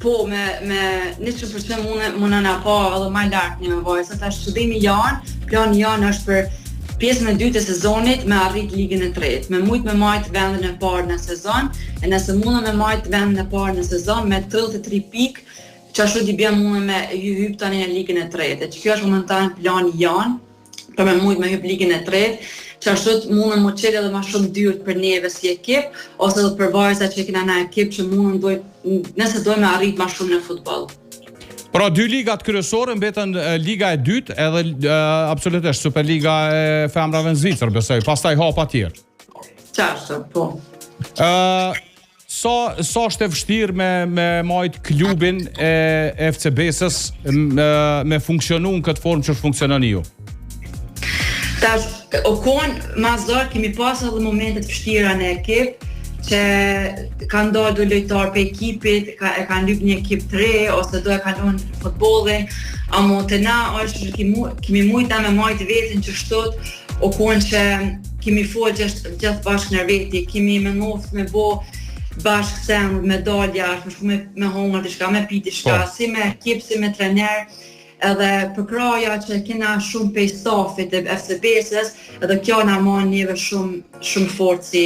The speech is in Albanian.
Po, me 100% mune na pa edhe më lart një nevojë, se tash studimi plani janë është për pjesën e dytë e sezonit me arrit ligën e tretë, me mujt me majt vendin e parë në sezon, e nëse mundem me majt vendin e parë në sezon me 33 pikë, që ashtu t'i bjem mundem me hyp tani në ligën e tretë. Që kjo është momentan plani për me mujt me hyp ligën e tretë, që ashtu mundem më qelë edhe ma shumë dyrt për neve si ekip, ose edhe për vajza që kena na ekip që nëse dojmë arrit ma shumë në futboll. Pra, 2 ligat kryesore mbetën liga e dytë edhe absolutisht Superliga e femrave në Zvicër, besoj, pastaj hapa tjerë. Qashtë, po. Sa është e vështirë me majt klubin e FCB-sës me funksionu në këtë formë që funksionon ju? Tash, o konë mazor kemi pas edhe momentet vështira në ekip, që kanë ndodhur lojtar për ekipit, e kanë lyp një ekip të re, ose do e kalon futbollin, amo të na është kemi mujta me majt vetin që shtot, o konë që kemi folë gjithë bashkë në veti, kemi me ngoft me bo bashkë sen, me dalja, me hongër diçka, me pi diçka, si me ekip, si me trener, edhe për kraja që kena shumë pej stafit e FCB-sës, edhe kjo na mon njeve shumë fort si